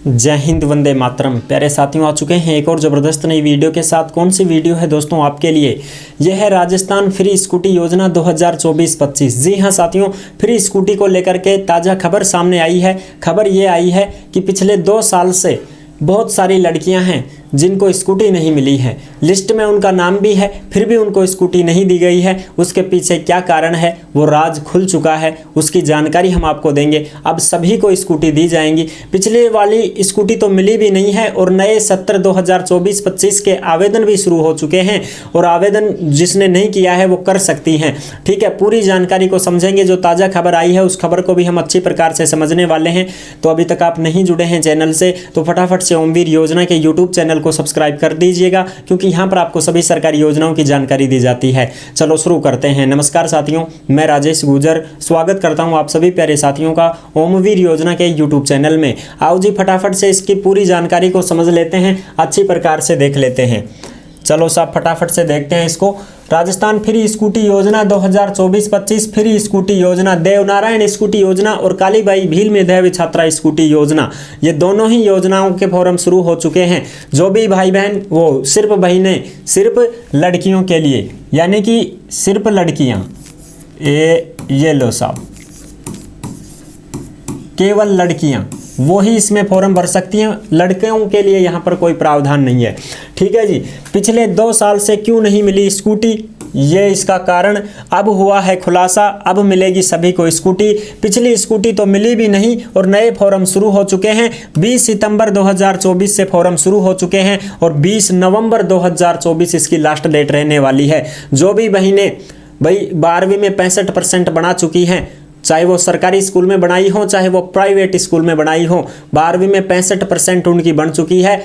जय हिंद, वंदे मातरम। प्यारे साथियों, आ चुके हैं एक और ज़बरदस्त नई वीडियो के साथ। कौन सी वीडियो है दोस्तों आपके लिए? यह है राजस्थान फ्री स्कूटी योजना 2024-25। जी हाँ साथियों, फ्री स्कूटी को लेकर के ताज़ा खबर सामने आई है। खबर ये आई है कि पिछले 2 साल से बहुत सारी लड़कियां हैं जिनको स्कूटी नहीं मिली है। लिस्ट में उनका नाम भी है, फिर भी उनको स्कूटी नहीं दी गई है। उसके पीछे क्या कारण है वो राज खुल चुका है, उसकी जानकारी हम आपको देंगे। अब सभी को स्कूटी दी जाएंगी। पिछले वाली स्कूटी तो मिली भी नहीं है और नए सत्र 2024-25 के आवेदन भी शुरू हो चुके हैं और आवेदन जिसने नहीं किया है वो कर सकती हैं। ठीक है, पूरी जानकारी को समझेंगे। जो ताज़ा खबर आई है उस खबर को भी हम अच्छी प्रकार से समझने वाले हैं। तो अभी तक आप नहीं जुड़े हैं चैनल से तो फटाफट से ओमवीर योजना के यूट्यूब चैनल को सब्सक्राइब कर दीजिएगा, क्योंकि यहां पर आपको सभी सरकारी योजनाओं की जानकारी दी जाती है। चलो शुरू करते हैं। नमस्कार साथियों, मैं राजेश गुर्जर स्वागत करता हूं आप सभी प्यारे साथियों का ओमवीर योजना के यूट्यूब चैनल में। आओ जी फटाफट से इसकी पूरी जानकारी को समझ लेते हैं, अच्छी प्रकार से देख लेते हैं। चलो साहब फटाफट से देखते हैं इसको। राजस्थान फ्री स्कूटी योजना 2024-25, फ्री स्कूटी योजना, देवनारायण स्कूटी योजना और कालीबाई भील मेधावी छात्रा स्कूटी योजना, ये दोनों ही योजनाओं के फॉर्म शुरू हो चुके हैं। जो भी भाई बहन, वो सिर्फ बहनें, सिर्फ लड़कियों के लिए, यानी कि सिर्फ लड़कियां, ये लो साहब, केवल लड़कियां वो ही इसमें फॉर्म भर सकती हैं। लड़कियों के लिए यहाँ पर कोई प्रावधान नहीं है। ठीक है जी। पिछले 2 साल से क्यों नहीं मिली स्कूटी, ये इसका कारण अब हुआ है खुलासा। अब मिलेगी सभी को स्कूटी। पिछली स्कूटी तो मिली भी नहीं और नए फॉर्म शुरू हो चुके हैं। 20 सितंबर 2024 से फॉर्म शुरू हो चुके हैं और 20 नवंबर 2024 इसकी लास्ट डेट रहने वाली है। जो भी बहनें भाई 12वीं में 65% बना चुकी हैं, चाहे वो सरकारी स्कूल में बनाई हो चाहे वो प्राइवेट स्कूल में बनाई हो, 12वीं में 65% उनकी बन चुकी है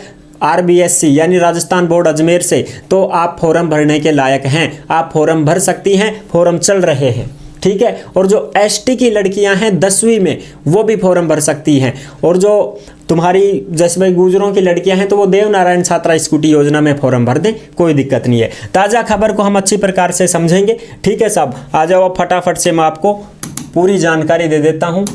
RBSC यानी राजस्थान बोर्ड अजमेर से, तो आप फॉर्म भरने के लायक हैं। आप फॉर्म भर सकती हैं, फॉर्म चल रहे हैं। ठीक है। और जो ST की लड़कियां हैं 10वीं में, वो भी फॉर्म भर सकती हैं। और जो तुम्हारी जैसे भाई गुजरों की लड़कियां हैं तो वो देवनारायण छात्रा स्कूटी योजना में फॉर्म भर दें, कोई दिक्कत नहीं है। ताज़ा खबर को हम अच्छी प्रकार से समझेंगे। ठीक है साहब, आ जाओ फटाफट से मैं आपको पूरी जानकारी दे देता हूं।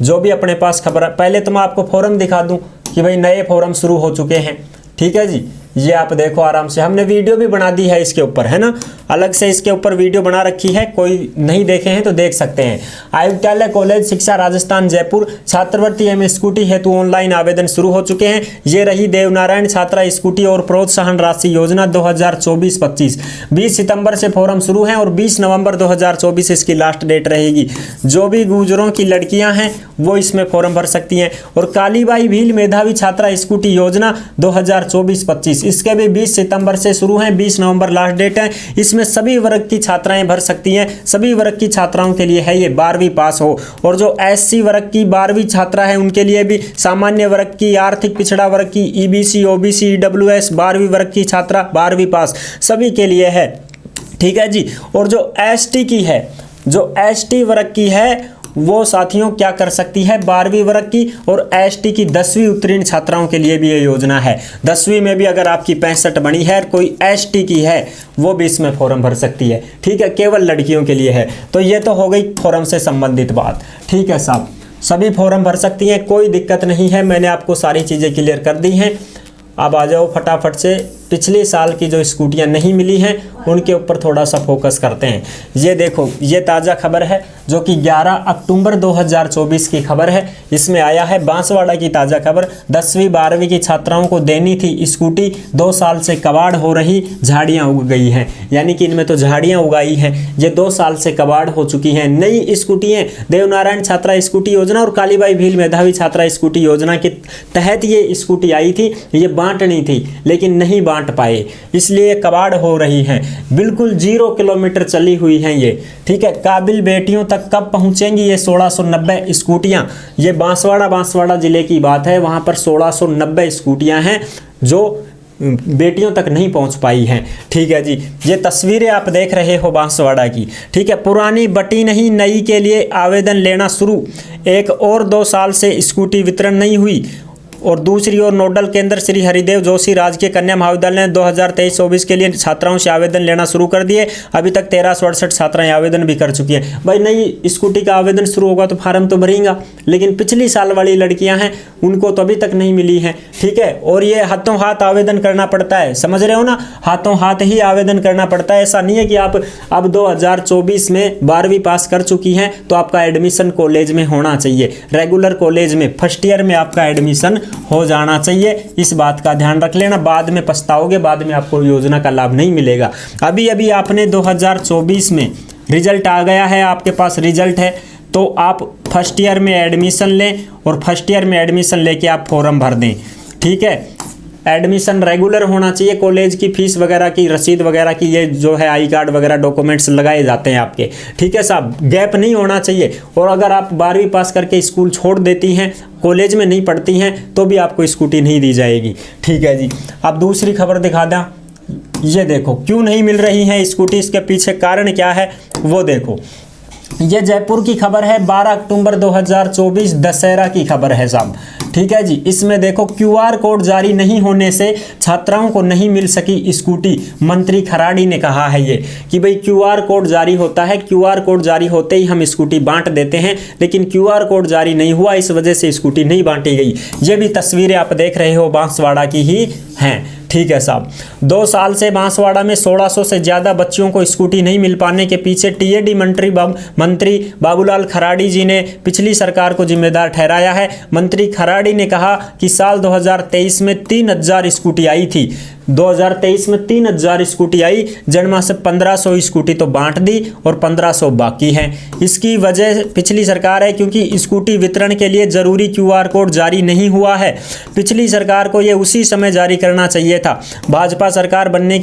जो भी अपने पास खबर है, पहले तो मैं आपको फॉर्म दिखा दूं कि भाई नए फॉर्म शुरू हो चुके हैं। ठीक है जी, ये आप देखो आराम से, हमने वीडियो भी बना दी है इसके ऊपर, है ना, अलग से इसके ऊपर वीडियो बना रखी है। कोई नहीं देखे हैं तो देख सकते हैं। आयुक्तालय कॉलेज शिक्षा राजस्थान जयपुर, छात्रवृत्ति एवं स्कूटी हेतु ऑनलाइन आवेदन शुरू हो चुके हैं। ये रही देवनारायण छात्रा स्कूटी और प्रोत्साहन राशि योजना 2024-25। 20 सितंबर से फॉर्म शुरू हैं और 20 नवंबर 2024 इसकी लास्ट डेट रहेगी। जो भी गुजरों की लड़कियां हैं वो इसमें फॉर्म भर सकती हैं। और कालीबाई भील मेधावी छात्रा स्कूटी योजना 2024-25, इसके भी 20 सितंबर से शुरू हैं, 20 नवंबर लास्ट डेट है। इसमें सभी वर्ग की छात्राएं भर सकती हैं। सभी वर्ग की छात्राओं के लिए है ये, 12वीं पास हो। और जो SC वर्ग की 12वीं छात्रा है उनके लिए भी, सामान्य वर्ग की, आर्थिक पिछड़ा वर्ग की, EBC OBC EWS 12वीं वर्ग की छात्रा 12वीं पास, सभी के लिए है। ठीक है जी। और जो ST की है, जो ST वर्ग की है वो साथियों क्या कर सकती है, 12वीं वर्ग की, और ST की 10वीं उत्तीर्ण छात्राओं के लिए भी ये योजना है। 10वीं में भी अगर आपकी 65 बनी है, कोई ST की है, वो भी इसमें फॉर्म भर सकती है। ठीक है, केवल लड़कियों के लिए है। तो ये तो हो गई फॉर्म से संबंधित बात। ठीक है साहब, सभी फॉर्म भर सकती हैं, कोई दिक्कत नहीं है। मैंने आपको सारी चीज़ें क्लियर कर दी हैं। अब आ जाओ फटाफट से, पिछले साल की जो स्कूटियां नहीं मिली हैं उनके ऊपर थोड़ा सा फोकस करते हैं। ये देखो, ये ताज़ा खबर है जो कि 11 अक्टूबर 2024 की खबर है। इसमें आया है बांसवाड़ा की ताज़ा खबर। 10वीं 12वीं की छात्राओं को देनी थी स्कूटी, 2 साल से कबाड़ हो रही, झाड़ियाँ उग गई हैं, यानी कि इनमें तो झाड़ियाँ उगाई हैं। ये 2 साल से कबाड़ हो चुकी हैं। नई स्कूटियाँ देवनारायण छात्रा स्कूटी योजना और कालीबाई भील मेधावी छात्रा स्कूटी योजना के तहत ये स्कूटी आई थी। ये बांटनी थी लेकिन नहीं बांट पाए, इसलिए कबाड़ हो रही हैं। बिल्कुल 0 किलोमीटर चली हुई हैं ये। ठीक है, काबिल बेटियों तक कब पहुंचेंगी ये 1690 स्कूटियां? ये बांसवाड़ा जिले की बात है, वहां पर 1690 स्कूटियां हैं जो बेटियों तक नहीं पहुंच पाई हैं। ठीक है जी, ये तस्वीरें आप देख रहे हो बांसवाड़ा की। ठीक है, पुरानी बटी नहीं, नई के लिए आवेदन लेना शुरू। एक और 2 साल से स्कूटी वितरण नहीं हुई और दूसरी ओर नोडल केंद्र श्री हरिदेव जोशी राजकीय कन्या महाविद्यालय ने 2023-24 के लिए छात्राओं से आवेदन लेना शुरू कर दिए। अभी तक 1368 छात्राएं आवेदन भी कर चुकी हैं। भाई नई स्कूटी का आवेदन शुरू होगा तो फार्म तो भरेगा, लेकिन पिछली साल वाली लड़कियां हैं उनको तो अभी तक नहीं मिली है, ठीक है। और ये हाथों हाथ आवेदन करना पड़ता है, समझ रहे हो ना, हाथों हाथ ही आवेदन करना पड़ता है। ऐसा नहीं है कि आप अब 2024 में 12वीं पास कर चुकी हैं तो आपका एडमिशन कॉलेज में होना चाहिए, रेगुलर कॉलेज में फर्स्ट ईयर में आपका एडमिशन हो जाना चाहिए। इस बात का ध्यान रख लेना, बाद में पछताओगे, बाद में आपको योजना का लाभ नहीं मिलेगा। अभी अभी आपने 2024 में रिजल्ट आ गया है, आपके पास रिजल्ट है, तो आप फर्स्ट ईयर में एडमिशन लें और फर्स्ट ईयर में एडमिशन लेके आप फॉर्म भर दें, ठीक है। एडमिशन रेगुलर होना चाहिए, कॉलेज की फीस वगैरह की रसीद वगैरह की ये जो है आई कार्ड वगैरह डॉक्यूमेंट्स लगाए जाते हैं आपके, ठीक है साहब। गैप नहीं होना चाहिए। और अगर आप 12वीं पास करके स्कूल छोड़ देती हैं, कॉलेज में नहीं पढ़ती हैं, तो भी आपको स्कूटी नहीं दी जाएगी, ठीक है जी। अब दूसरी खबर दिखा दें, ये देखो क्यों नहीं मिल रही है स्कूटी, इसके पीछे कारण क्या है वो देखो। ये जयपुर की खबर है, 12 अक्टूबर 2024 दशहरा की खबर है साहब, ठीक है जी। इसमें देखो QR कोड जारी नहीं होने से छात्राओं को नहीं मिल सकी स्कूटी। मंत्री खराड़ी ने कहा है ये कि भाई QR कोड जारी होता है, QR कोड जारी होते ही हम स्कूटी बांट देते हैं, लेकिन QR कोड जारी नहीं हुआ, इस वजह से स्कूटी नहीं बांटी गई। ये भी तस्वीरें आप देख रहे हो बांसवाड़ा की ही हैं, ठीक है साहब। 2 साल से बांसवाड़ा में 1600 से ज़्यादा बच्चियों को स्कूटी नहीं मिल पाने के पीछे TAD मंत्री बाबूलाल खराड़ी जी ने पिछली सरकार को जिम्मेदार ठहराया है। मंत्री खराड़ी ने कहा कि साल 2023 में 3000 स्कूटी आई थी, 2023 में 3000 स्कूटी आई, जिनमें से 1500 स्कूटी तो बांट दी और 1500 बाकी हैं। इसकी वजह पिछली सरकार है, क्योंकि स्कूटी वितरण के लिए ज़रूरी QR कोड जारी नहीं हुआ है। पिछली सरकार को ये उसी समय जारी करना चाहिए था। भाजपा सरकार बनने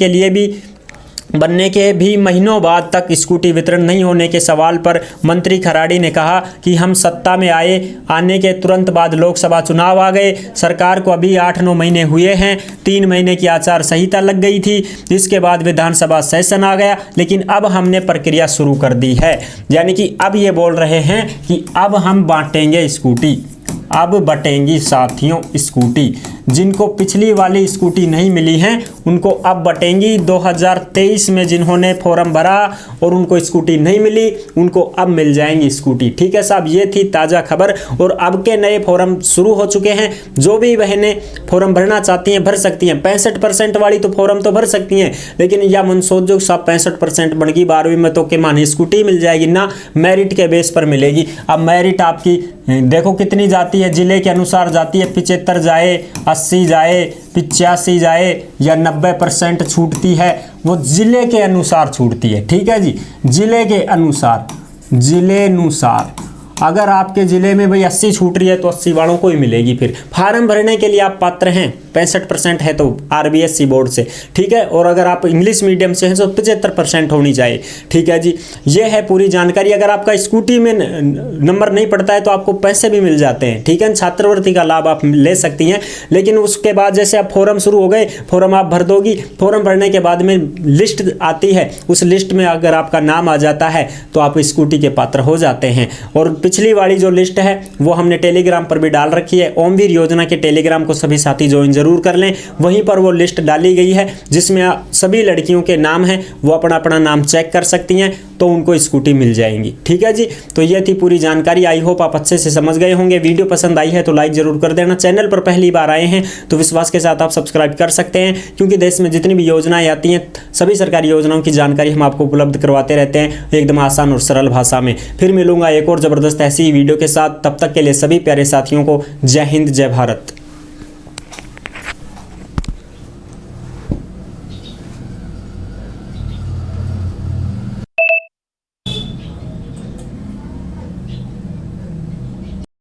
के भी महीनों बाद तक स्कूटी वितरण नहीं होने के सवाल पर मंत्री खराड़ी ने कहा कि हम सत्ता में आने के तुरंत बाद लोकसभा चुनाव आ गए, सरकार को अभी 8-9 महीने हुए हैं, 3 महीने की आचार संहिता लग गई थी, इसके बाद विधानसभा सेशन आ गया, लेकिन अब हमने प्रक्रिया शुरू कर दी है। यानी कि अब ये बोल रहे हैं कि अब हम बांटेंगे स्कूटी, अब बटेंगी साथियों स्कूटी। जिनको पिछली वाली स्कूटी नहीं मिली हैं उनको अब बटेंगी। 2023 में जिन्होंने फॉर्म भरा और उनको स्कूटी नहीं मिली उनको अब मिल जाएंगी स्कूटी, ठीक है साहब। ये थी ताज़ा खबर। और अब के नए फॉर्म शुरू हो चुके हैं। जो भी बहनें फॉर्म भरना चाहती हैं भर सकती हैं। 65% वाली तो फॉर्म तो भर सकती हैं, लेकिन या मन सोचो साहब 65% बन गई 12वीं में तो के मानी स्कूटी मिल जाएगी ना, मेरिट के बेस पर मिलेगी। अब मेरिट आपकी देखो कितनी जाती है, जिले के अनुसार जाती है, 75 जाए, 80 जाए, 85 जाए या 90% छूटती है, वो जिले के अनुसार छूटती है, ठीक है जी। जिले के अनुसार, जिले अनुसार अगर आपके ज़िले में भाई 80 छूट रही है तो 80 वालों को ही मिलेगी। फिर फार्म भरने के लिए आप पात्र हैं, 65% है तो RBSC बोर्ड से, ठीक है। और अगर आप इंग्लिश मीडियम से हैं तो 75% होनी चाहिए, ठीक है जी। ये है पूरी जानकारी। अगर आपका स्कूटी में नंबर नहीं पड़ता है तो आपको पैसे भी मिल जाते हैं, ठीक है। छात्रवृत्ति का लाभ आप ले सकती हैं। लेकिन उसके बाद जैसे आप फॉर्म शुरू हो गए, फॉर्म आप भर दोगी, फॉर्म भरने के बाद में लिस्ट आती है, उस लिस्ट में अगर आपका नाम आ जाता है तो आप स्कूटी के पात्र हो जाते हैं। और पिछली वाली जो लिस्ट है वो हमने टेलीग्राम पर भी डाल रखी है। ओमवीर योजना के टेलीग्राम को सभी साथी ज्वाइन जरूर कर लें। वहीं पर वो लिस्ट डाली गई है जिसमें सभी लड़कियों के नाम हैं, वो अपना अपना नाम चेक कर सकती हैं तो उनको स्कूटी मिल जाएंगी, ठीक है जी। तो ये थी पूरी जानकारी। आई होप आप अच्छे से समझ गए होंगे। वीडियो पसंद आई है तो लाइक जरूर कर देना। चैनल पर पहली बार आए हैं तो विश्वास के साथ आप सब्सक्राइब कर सकते हैं, क्योंकि देश में जितनी भी योजनाएं आती हैं सभी सरकारी योजनाओं की जानकारी हम आपको उपलब्ध करवाते रहते हैं एकदम आसान और सरल भाषा में। फिर मिलूंगा एक और ज़बरदस्त ऐसी वीडियो के साथ। तब तक के लिए सभी प्यारे साथियों को जय हिंद, जय भारत।